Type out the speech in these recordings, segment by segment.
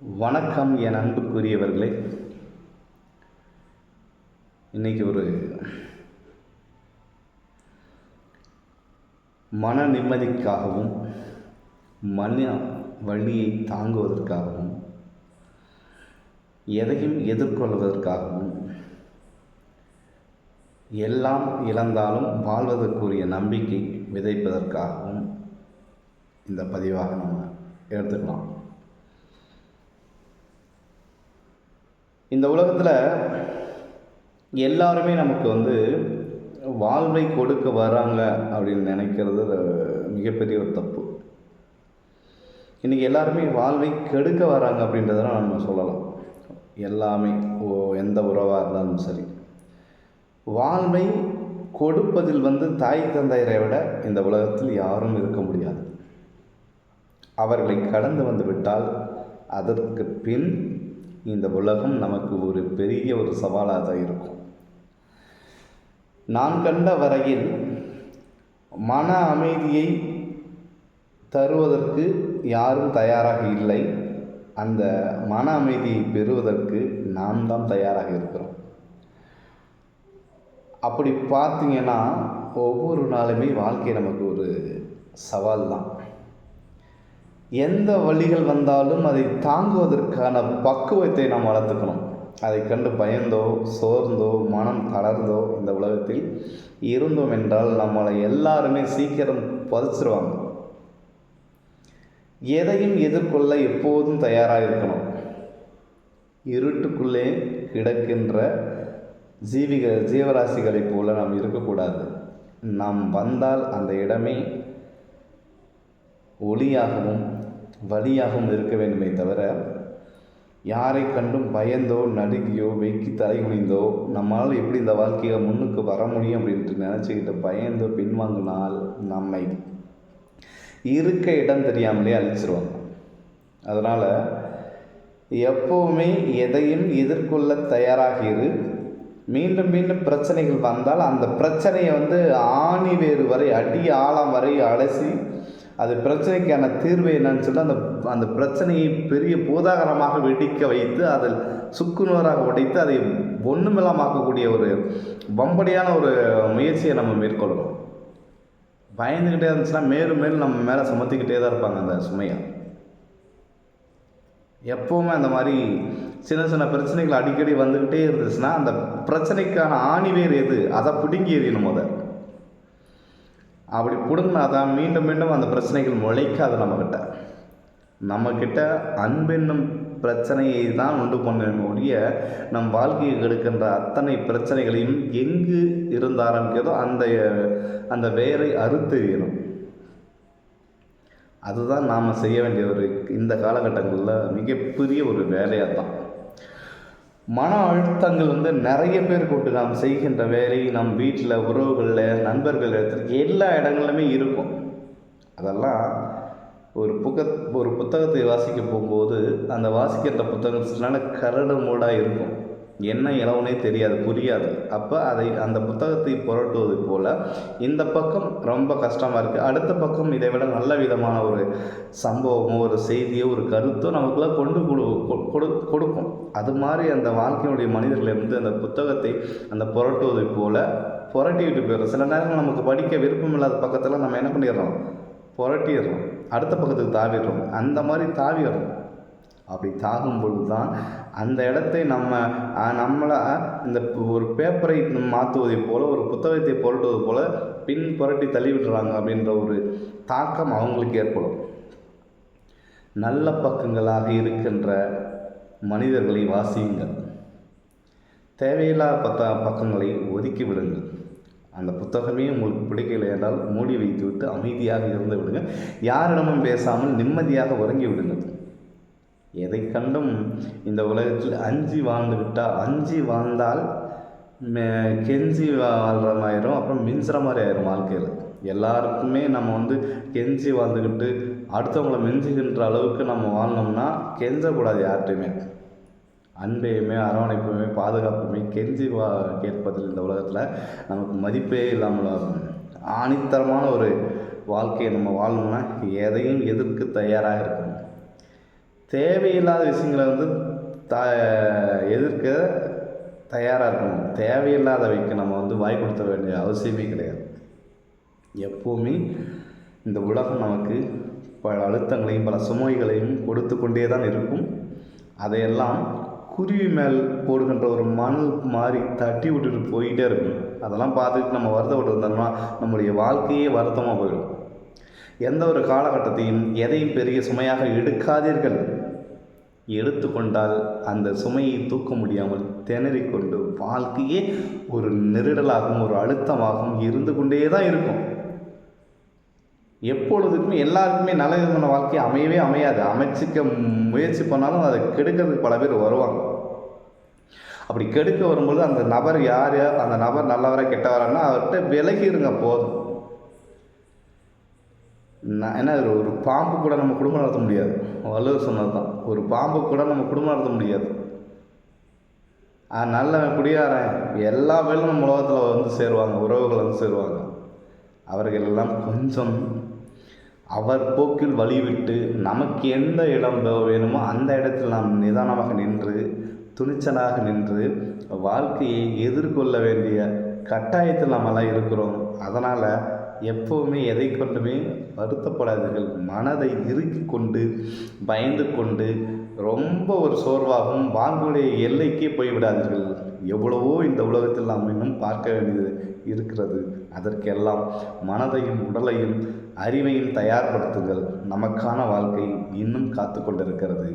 வணக்கம் என் அன்புக்குரியவர்களே. இன்றைக்கி ஒரு மன நிம்மதிக்காகவும் மன வலியை தாங்குவதற்காகவும் எதையும் எதிர்கொள்வதற்காகவும் எல்லாம் இழந்தாலும் வாழ்வதற்குரிய நம்பிக்கை விதைப்பதற்காகவும் இந்த பதிவாக நம்ம எடுத்துக்கலாம். இந்த உலகத்தில் எல்லாருமே நமக்கு வாழ்வை கொடுக்க வராங்க அப்படின்னு நினைக்கிறது மிகப்பெரிய ஒரு தப்பு. இன்றைக்கி எல்லாருமே வாழ்வை கெடுக்க வராங்க அப்படின்றதெல்லாம் நம்ம சொல்லலாம். எல்லாமே எந்த உறவாக இருந்தாலும் சரி, வாழ்வை கொடுப்பதில் தாய் தந்தையரை விட இந்த உலகத்தில் யாரும் இருக்க முடியாது. அவர்களை கடந்து வந்து விட்டால் அதற்கு பின் இந்த உலகம் நமக்கு ஒரு பெரிய ஒரு சவாலாக தான் இருக்கும். நான் கண்ட வரையில் மன அமைதியை தருவதற்கு யாரும் தயாராக இல்லை. அந்த மன அமைதியை பெறுவதற்கு நாம் தான் தயாராக இருக்கிறோம். அப்படி பார்த்தீங்கன்னா ஒவ்வொரு நாளுமே வாழ்க்கை நமக்கு ஒரு சவால் தான். எந்த வழிகள் வந்தாலும் அதை தாங்குவதற்கான பக்குவத்தை நாம் வளர்த்துக்கணும். அதை கண்டு பயந்தோ சோர்ந்தோ மனம் தளர்ந்தோ இந்த உலகத்தில் இருந்தோம் என்றால் நம்மளை எல்லாருமே சீக்கிரம் புதைச்சிருவாங்க. எதையும் எதிர்கொள்ள எப்போதும் தயாராக இருக்கணும். இருட்டுக்குள்ளே கிடக்கின்ற ஜீவராசிகளைப் போல நாம் இருக்கக்கூடாது. நாம் வந்தால் அந்த இடமே ஒளியாகவும் வழியாகவும் இருக்க வேண்டுமே தவிர யாரை கண்டும் பயந்தோ நடுங்கியோ வெக்கி தலை குனிந்தோ நம்மளால் எப்படி இந்த வாழ்க்கையை முன்னுக்கு வர முடியும் அப்படின்ட்டு நினச்சிக்கிட்டு பயந்தோ பின்வாங்கினால் நம்மை இருக்க இடம் தெரியாமலே அழிச்சிருவாங்க. அதனால் எப்போவுமே எதையும் எதிர்கொள்ள தயாராக இரு. மீண்டும் மீண்டும் பிரச்சனைகள் வந்தால் அந்த பிரச்சனையை ஆணி வேறு வரை அடி ஆழம் வரை அலசி அது பிரச்சனைக்கான தீர்வு என்னன்னு சொல்லி அந்த பிரச்சனையை பெரிய பூதாகரமாக வெடிக்க வைத்து அதில் சுக்குநூறாக உடைத்து அதை ஒன்றுமில்லாமக்கக்கூடிய ஒரு வம்படியான ஒரு முயற்சியை நம்ம மேற்கொள்ளணும். பயந்துக்கிட்டே இருந்துச்சுன்னா மேலும் மேலும் நம்ம மேலே சுமத்திக்கிட்டே தான் இருப்பாங்க அந்த சுமையை. எப்போவுமே அந்த மாதிரி சின்ன சின்ன பிரச்சனைகள் அடிக்கடி வந்துக்கிட்டே இருந்துச்சுன்னா அந்த பிரச்சனைக்கான ஆணிவேர் எது அதை பிடுங்கி எறியணும். அப்படி பிடுங்கினா தான் மீண்டும் மீண்டும் அந்த பிரச்சனைகள் முளைக்காது. நம்மக்கிட்ட அன்பென்னும் பிரச்சனையை தான் உண்டு பண்ண ஒழிய நம் வாழ்க்கையை கெடுக்கின்ற அத்தனை பிரச்சனைகளையும் எங்கு இருந்து ஆரம்பிக்கிறதோ அந்த வேரை அறுத்தெறியணும். அதுதான் நாம் செய்ய வேண்டிய ஒரு இந்த காலகட்டங்களில் மிகப்பெரிய ஒரு வேலையாக தான். மன அழுத்தங்கள் நிறைய பேர் கொண்டு நாம் செய்கின்ற வேலை நம் வீட்டில், உறவுகளில், நண்பர்கள் இடத்துல எல்லா இடங்கள்லுமே இருக்கும். அதெல்லாம் ஒரு புத்தகத்தை வாசிக்க போகும்போது அந்த வாசிக்கின்ற புத்தகத்தினால கரடு மூடாக இருக்கும். என்ன இளவுனே தெரியாது, புரியாது. அப்போ அந்த புத்தகத்தை புரட்டுவது போல் இந்த பக்கம் ரொம்ப கஷ்டமாக இருக்குது, அடுத்த பக்கம் இதை விட நல்ல விதமான ஒரு சம்பவமோ ஒரு செய்தியோ ஒரு கருத்தோ நமக்குலாம் கொண்டு கொடுக்கும். அது மாதிரி அந்த வாழ்க்கையுடைய மனிதர்களை அந்த புத்தகத்தை அந்த புரட்டுவதை போல் புரட்டிக்கிட்டு போயிடும். சில நேரங்கள் நமக்கு படிக்க விருப்பம் இல்லாத பக்கத்தில் நம்ம என்ன பண்ணிடுறோம், புரட்டிடுறோம், அடுத்த பக்கத்துக்கு தாவிடுறோம். அந்த மாதிரி தாவிடுறோம். அப்படி தாகும் பொழுது தான் அந்த இடத்தை நம்மளை இந்த ஒரு பேப்பரை மாற்றுவதை போல் ஒரு புத்தகத்தை புரட்டுவது போல் பின் புரட்டி தள்ளிவிடுறாங்க அப்படின்ற ஒரு தாக்கம் அவங்களுக்கு ஏற்படும். நல்ல பக்கங்களாக இருக்கின்ற மனிதர்களை வாசியுங்கள். தேவையில்லாத பக்கங்களை ஒதுக்கி விடுங்கள். அந்த புத்தகமே உங்களுக்கு பிடிக்கலை என்றால் மூடி வைத்துவிட்டு அமைதியாக இருந்து விடுங்கள். யாரிடமும் பேசாமல் நிம்மதியாக உறங்கி விடுங்கள். எதை கண்டும் இந்த உலகத்தில் அஞ்சு வாழ்ந்தால் கெஞ்சி வாழ்கிற மாதிரிடும், அப்புறம் மின்சுற மாதிரி ஆயிரும் வாழ்க்கையில். எல்லாருக்குமே நம்ம கெஞ்சி வாழ்ந்துக்கிட்டு அடுத்தவங்களை மிஞ்சுகின்ற அளவுக்கு நம்ம வாழ்ந்தோம்னா கெஞ்சக்கூடாது. யார்கிட்டையுமே அன்பையுமே அரவணைப்புமே பாதுகாப்புமே கெஞ்சி கேட்பதில் இந்த உலகத்தில் நமக்கு மதிப்பே இல்லாமல் ஆணித்தரமான ஒரு வாழ்க்கையை நம்ம வாழணும்னா எதையும் எதிர்க்க தயாராக இருக்கணும். தேவையில்லாத விஷயங்களை வந்து த எதிர்க்க தயாராக இருக்கணும். தேவையில்லாதவைக்கு நம்ம வந்து வாய் கொடுத்த வேண்டிய அவசியமே கிடையாது. எப்போவுமே இந்த உலகம் நமக்கு பல அழுத்தங்களையும் பல சுமைகளையும் கொடுத்து கொண்டே தான் இருக்கும். அதையெல்லாம் குருவி மேல் போடுகின்ற ஒரு மணல் மாதிரி தட்டி விட்டுட்டு போயிட்டே இருக்கணும். அதெல்லாம் பார்த்துட்டு நம்ம வருத்தப்பட்டு வந்தோம்னா நம்முடைய வாழ்க்கையே வருத்தமாக போயிடும். எந்த ஒரு காலகட்டத்தையும் எதையும் பெரிய சுமையாக எடுக்காதீர்கள். எடுத்துக்கொண்டால் அந்த சுமையை தூக்க முடியாமல் திணறிக்கொண்டு வாழ்க்கையே ஒரு நெருடலாகவும் ஒரு அழுத்தமாகவும் இருந்து கொண்டே தான் இருக்கும். எப்பொழுதுக்குமே எல்லாருக்குமே நல்ல விதமான வாழ்க்கை அமையவே அமையாது. அமைச்சிக்க முயற்சி பண்ணாலும் அதை கெடுக்கிறதுக்கு பல பேர் வருவாங்க. அப்படி கெடுக்க வரும்போது அந்த நபர் யார், அந்த நபர் நல்லவரா கெட்டவரான்னா அவர்கிட்ட விலகிடுங்க போதும். ஏன்னா ஒரு பாம்பு கூட நம்ம குடும்பம் நடத்த முடியாது. வள்ளுவர் சொன்னது தான், ஒரு பாம்பு கூட நம்ம குடும்பம் நடத்த முடியாது. நல்லவன் குடியாரன் எல்லா பேரும் நம்ம உலகத்தில் வந்து சேருவாங்க, உறவுகள் வந்து சேருவாங்க. அவர்கள் எல்லாம் கொஞ்சம் அவர் போக்கில் வழிவிட்டு நமக்கு எந்த இடம் வேணுமோ அந்த இடத்தில் நாம் நிதானமாக நின்று துணிச்சலாக நின்று வாழ்க்கையை எதிர்கொள்ள வேண்டிய கட்டாயத்தில் நம்மளாம் இருக்கிறோம். அதனால் எப்போவுமே எதை கொண்டுமே வருத்தப்படாதீர்கள். மனதை இறுக்கி கொண்டு பயந்து கொண்டு ரொம்ப ஒரு சோர்வாகவும் வாழ்வுடைய எல்லைக்கே போய்விடாதீர்கள். எவ்வளவோ இந்த உலகத்தில் நாம் இன்னும் பார்க்க வேண்டியது இருக்கிறது. அதற்கெல்லாம் மனதையும் உடலையும் அறிவையும் தயார்படுத்துங்கள். நமக்கான வாழ்க்கை இன்னும் காத்து கொண்டிருக்கிறது.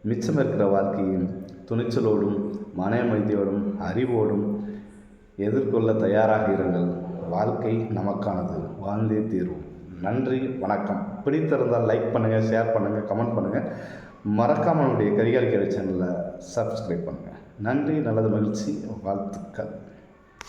மிச்சம் இருக்கிற வாழ்க்கையும் துணிச்சலோடும் மன அமைதியோடும் அறிவோடும் எதிர்கொள்ள தயாராக இருங்கள். வாழ்க்கை நமக்கானது, வாழ்ந்தே தீர்வும். நன்றி, வணக்கம். பிடித்திருந்தால் லைக் பண்ணுங்கள், ஷேர் பண்ணுங்கள், கமெண்ட் பண்ணுங்கள். மறக்காமல் நம்முடைய கரிகால் கேள்வி சேனலில் சப்ஸ்கிரைப் பண்ணுங்கள். நன்றி, நல்லது, மகிழ்ச்சி, வாழ்த்துக்கள்.